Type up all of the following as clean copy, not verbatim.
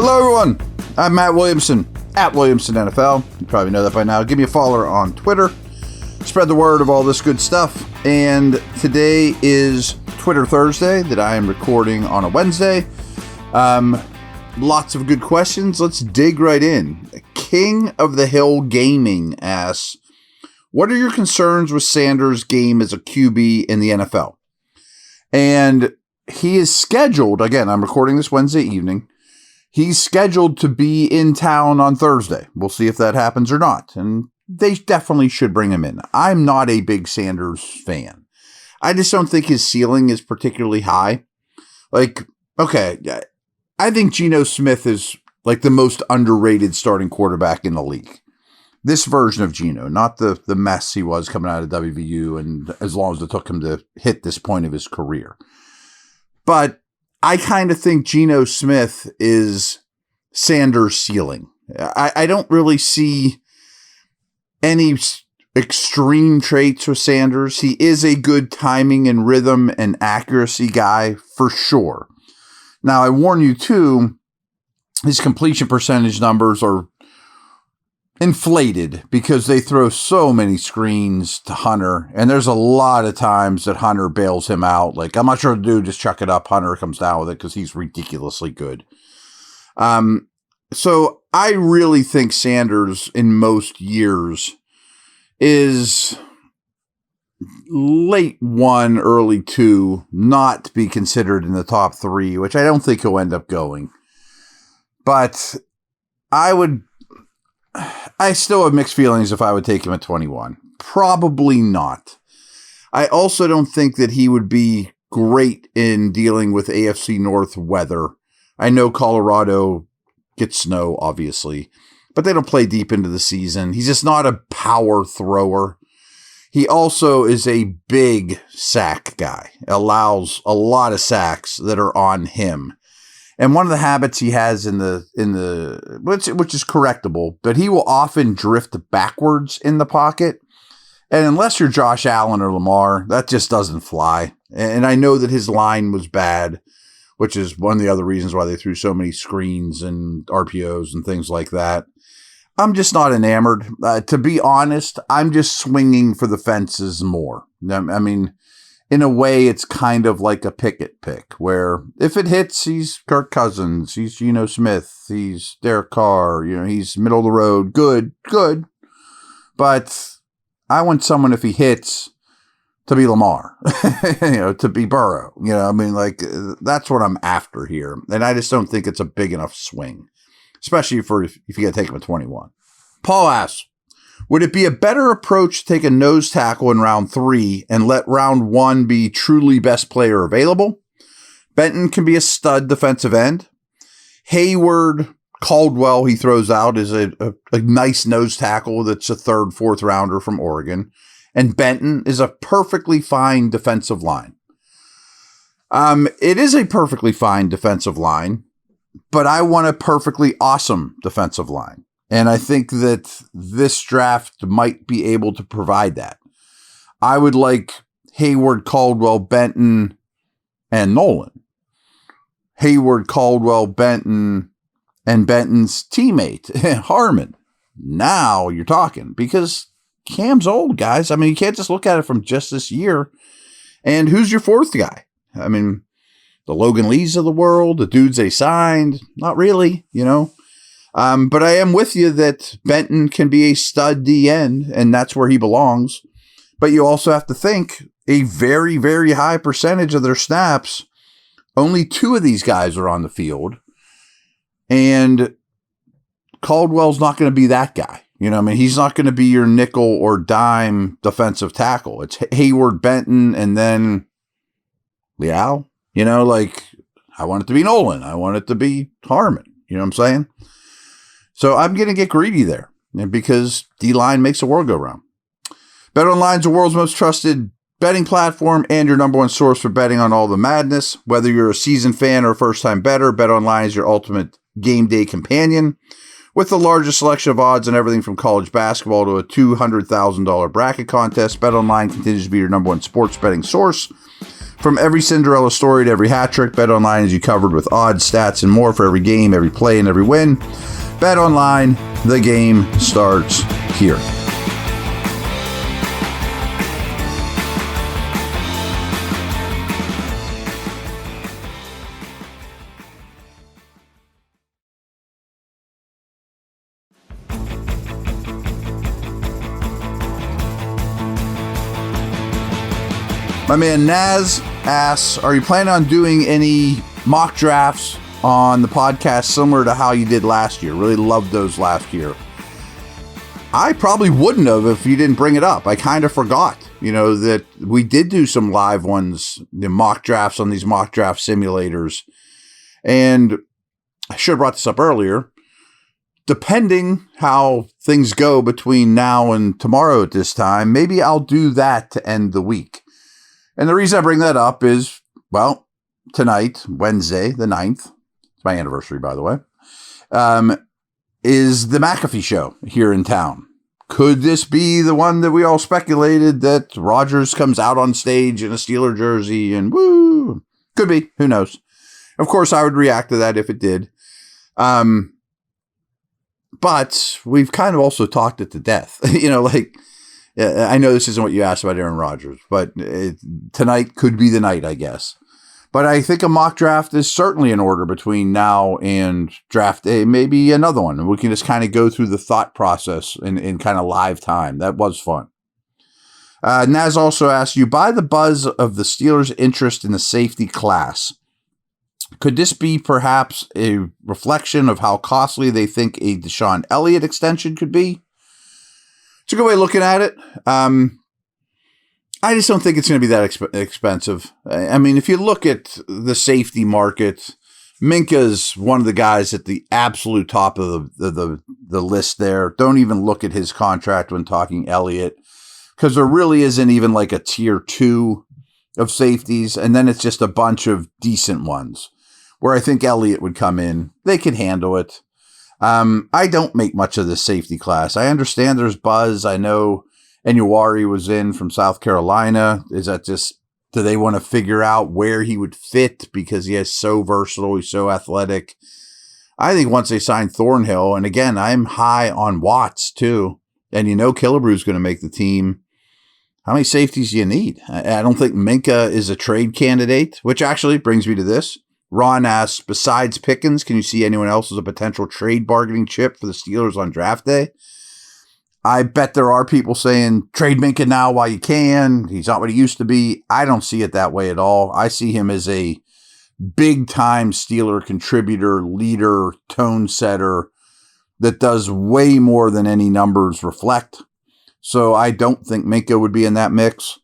Hello, everyone. I'm Matt Williamson, at Williamson NFL. You probably know that by now. Give me a follow on Twitter. Spread the word of all this good stuff. And today is Twitter Thursday that I am recording on a Wednesday. Lots of good questions. Let's dig right in. King of the Hill Gaming asks, what are your concerns with Sanders' game as a QB in the NFL? And he is scheduled, again, I'm recording this Wednesday evening. He's scheduled to be in town on Thursday. We'll see if that happens or not. And they definitely should bring him in. I'm not a big Sanders fan. I just don't think his ceiling is particularly high. Okay, I think Geno Smith is like the most underrated starting quarterback in the league. This version of Geno, not the mess he was coming out of WVU and as long as it took him to hit this point of his career. But I kind of think Geno Smith is Sanders' ceiling. I don't really see any extreme traits with Sanders. He is a good timing and rhythm and accuracy guy for sure. Now, I warn you too, his completion percentage numbers are inflated because they throw so many screens to Hunter, and there's a lot of times that Hunter bails him out. Like, I'm not sure the dude, just chuck it up. Hunter comes down with it because he's ridiculously good. So I really think Sanders in most years is late 1, early 2, not to be considered in the top 3, which I don't think he'll end up going. But I still have mixed feelings if I would take him at 21. Probably not. I also don't think that he would be great in dealing with AFC North weather. I know Colorado gets snow, obviously, but they don't play deep into the season. He's just not a power thrower. He also is a big sack guy, allows a lot of sacks that are on him. And one of the habits he has which is correctable, but he will often drift backwards in the pocket. And unless you're Josh Allen or Lamar, that just doesn't fly. And I know that his line was bad, which is one of the other reasons why they threw so many screens and RPOs and things like that. I'm just not enamored. To be honest, I'm just swinging for the fences more. I mean, in a way, it's kind of like a Pickett pick, where if it hits, he's Kirk Cousins, he's Geno Smith, he's Derek Carr, he's middle of the road, good. But I want someone, if he hits, to be Lamar, to be Burrow. That's what I'm after here. And I just don't think it's a big enough swing, especially if you got to take him at 21. Paul asks, would it be a better approach to take a nose tackle in round 3 and let round 1 be truly best player available? Benton can be a stud defensive end. Hayward, Caldwell, he throws out, is a nice nose tackle that's a 3rd, 4th rounder from Oregon. And Benton is a perfectly fine defensive line. It is a perfectly fine defensive line, but I want a perfectly awesome defensive line. And I think that this draft might be able to provide that. I would like Hayward, Caldwell, Benton, and Nolan. Hayward, Caldwell, Benton, and Benton's teammate, Harmon. Now you're talking, because Cam's old, guys. I mean, you can't just look at it from just this year. And who's your 4th guy? I mean, the Logan Lees of the world, the dudes they signed, not really, But I am with you that Benton can be a stud DN, and that's where he belongs. But you also have to think a very, very high percentage of their snaps, only 2 of these guys are on the field. And Caldwell's not going to be that guy. He's not going to be your nickel or dime defensive tackle. It's Hayward, Benton, and then Leal. I want it to be Nolan. I want it to be Harmon. You know what I'm saying? So I'm going to get greedy there because D-line makes the world go round. BetOnline is the world's most trusted betting platform and your number one source for betting on all the madness. Whether you're a seasoned fan or a first-time bettor, BetOnline is your ultimate game day companion. With the largest selection of odds on everything from college basketball to a $200,000 bracket contest, BetOnline continues to be your number one sports betting source. From every Cinderella story to every hat trick, BetOnline has you covered with odds, stats, and more for every game, every play, and every win. BetOnline, the game starts here. My man Naz asks, are you planning on doing any mock drafts on the podcast similar to how you did last year? Really loved those last year. I probably wouldn't have if you didn't bring it up. I kind of forgot, that we did do some live ones, the mock drafts on these mock draft simulators. And I should have brought this up earlier. Depending how things go between now and tomorrow at this time, maybe I'll do that to end the week. And the reason I bring that up is, well, tonight, Wednesday, the 9th, it's my anniversary, by the way, is the McAfee show here in town. Could this be the one that we all speculated that Rodgers comes out on stage in a Steeler jersey and woo? Could be. Who knows? Of course, I would react to that if it did. But we've kind of also talked it to death. I know this isn't what you asked about Aaron Rodgers, but tonight could be the night, I guess. But I think a mock draft is certainly in order between now and draft day, maybe another one. And we can just kind of go through the thought process in kind of live time. That was fun. Naz also asked, you buy the buzz of the Steelers' interest in the safety class. Could this be perhaps a reflection of how costly they think a Deshaun Elliott extension could be? It's a good way of looking at it. I just don't think it's going to be that expensive. I mean, if you look at the safety market, Minka's one of the guys at the absolute top of the list there. Don't even look at his contract when talking Elliott, because there really isn't even like a tier 2 of safeties, and then it's just a bunch of decent ones, where I think Elliott would come in. They can handle it. I don't make much of the safety class. I understand there's buzz. I know Enuari was in from South Carolina. Is that just, do they want to figure out where he would fit because he is so versatile, he's so athletic? I think once they sign Thornhill, and again, I'm high on Watts too, and Killebrew's going to make the team. How many safeties do you need? I don't think Minka is a trade candidate, which actually brings me to this. Ron asks, besides Pickens, can you see anyone else as a potential trade bargaining chip for the Steelers on draft day? I bet there are people saying, trade Minka now while you can. He's not what he used to be. I don't see it that way at all. I see him as a big-time Steeler contributor, leader, tone setter that does way more than any numbers reflect. So I don't think Minka would be in that mix.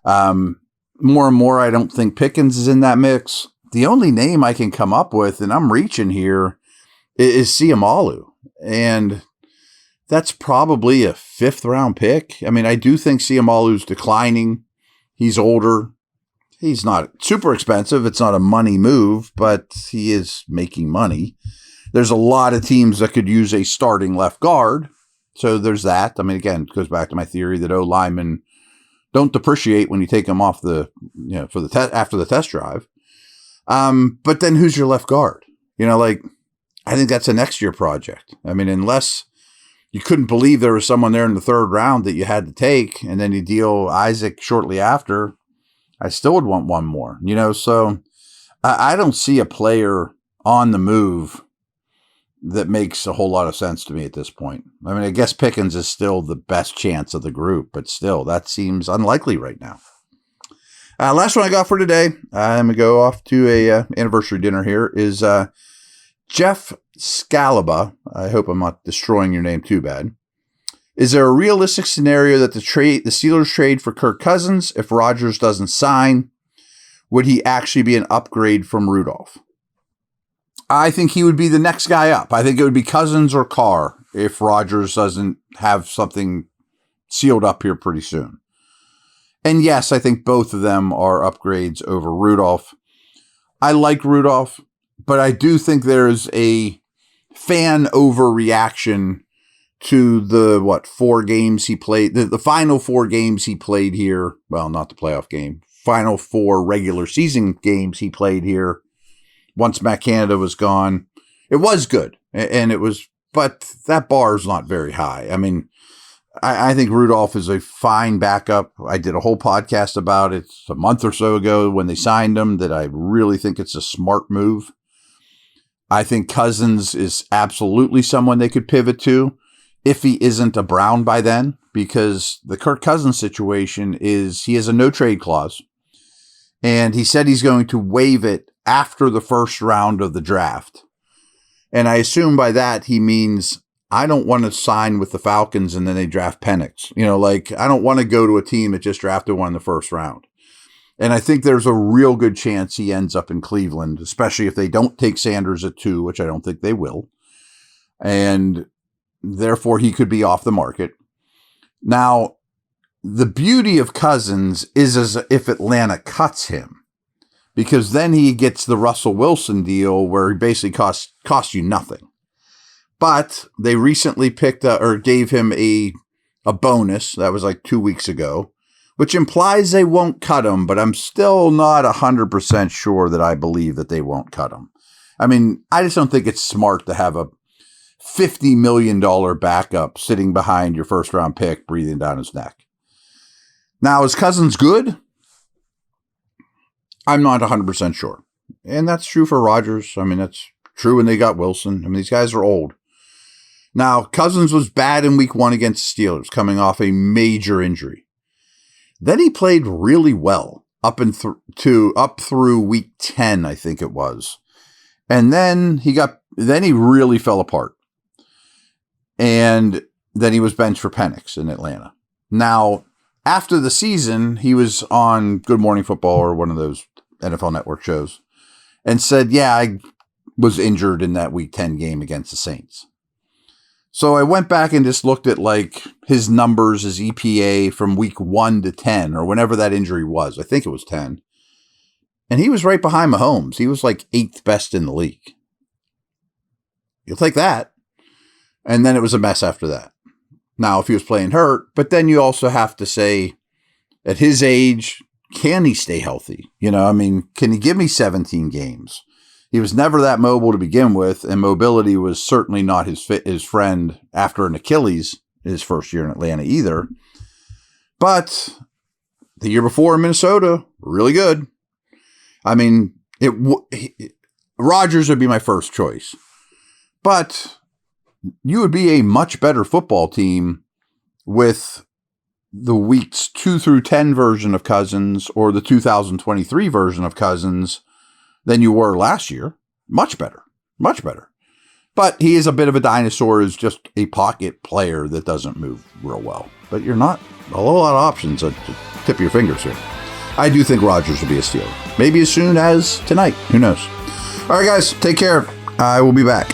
More and more, I don't think Pickens is in that mix. The only name I can come up with, and I'm reaching here, is Siamalu. And that's probably a 5th-round pick. I mean, I do think Siamalu's declining. He's older. He's not super expensive. It's not a money move, but he is making money. There's a lot of teams that could use a starting left guard. So there's that. I mean, again, it goes back to my theory that linemen don't depreciate when you take them off for the after the test drive. But then who's your left guard? I think that's a next year project. I mean, unless you couldn't believe there was someone there in the 3rd round that you had to take, and then you deal Isaac shortly after, I still would want one more, so I don't see a player on the move that makes a whole lot of sense to me at this point. I mean, I guess Pickens is still the best chance of the group, but still, that seems unlikely right now. Last one I got for today, I'm going to go off to a anniversary dinner here, is Jeff Scalaba. I hope I'm not destroying your name too bad. Is there a realistic scenario that the Steelers trade for Kirk Cousins if Rodgers doesn't sign? Would he actually be an upgrade from Rudolph? I think he would be the next guy up. I think it would be Cousins or Carr if Rodgers doesn't have something sealed up here pretty soon. And yes, I think both of them are upgrades over Rudolph. I like Rudolph, but I do think there's a fan overreaction to the 4 games he played, the final 4 games he played here. Well, not the playoff game, final 4 regular season games he played here, once Matt Canada was gone, it was good. And it was, but that bar is not very high. I mean, I think Rudolph is a fine backup. I did a whole podcast about it a month or so ago when they signed him, that I really think it's a smart move. I think Cousins is absolutely someone they could pivot to if he isn't a Brown by then, because the Kirk Cousins situation is he has a no trade clause, and he said he's going to waive it after the first round of the draft. And I assume by that he means I don't want to sign with the Falcons and then they draft Penix. You know, like, I don't want to go to a team that just drafted one in the first round. And I think there's a real good chance he ends up in Cleveland, especially if they don't take Sanders at 2, which I don't think they will. And therefore he could be off the market. Now, the beauty of Cousins is as if Atlanta cuts him, because then he gets the Russell Wilson deal where he basically costs you nothing. But they recently gave him a bonus. That was like 2 weeks ago, which implies they won't cut him, but I'm still not 100% sure that I believe that they won't cut him. I mean, I just don't think it's smart to have a $50 million backup sitting behind your first round pick breathing down his neck. Now, is Cousins good? I'm not 100% sure. And that's true for Rodgers. I mean, that's true when they got Wilson. I mean, these guys are old. Now, Cousins was bad in week 1 against the Steelers, coming off a major injury. Then he played really well up through week 10, I think it was. And then he really fell apart. And then he was benched for Penix in Atlanta. Now, after the season, he was on Good Morning Football or one of those NFL Network shows and said, yeah, I was injured in that week 10 game against the Saints. So I went back and just looked at like his numbers, his EPA from week 1 to 10 or whenever that injury was. I think it was 10. And he was right behind Mahomes. He was like 8th best in the league. You'll take that. And then it was a mess after that. Now, if he was playing hurt, but then you also have to say, at his age, can he stay healthy? You know, I mean, can he give me 17 games? He was never that mobile to begin with, and mobility was certainly not his friend after an Achilles his first year in Atlanta either. But the year before in Minnesota, really good. I mean, Rodgers would be my first choice. But you would be a much better football team with the weeks 2 through 10 version of Cousins or the 2023 version of Cousins than you were last year. Much better. Much better. But he is a bit of a dinosaur, is just a pocket player that doesn't move real well. But you're not a whole lot of options to tip your fingers here. I do think Rodgers will be a Steeler. Maybe as soon as tonight. Who knows? All right, guys, take care. I will be back.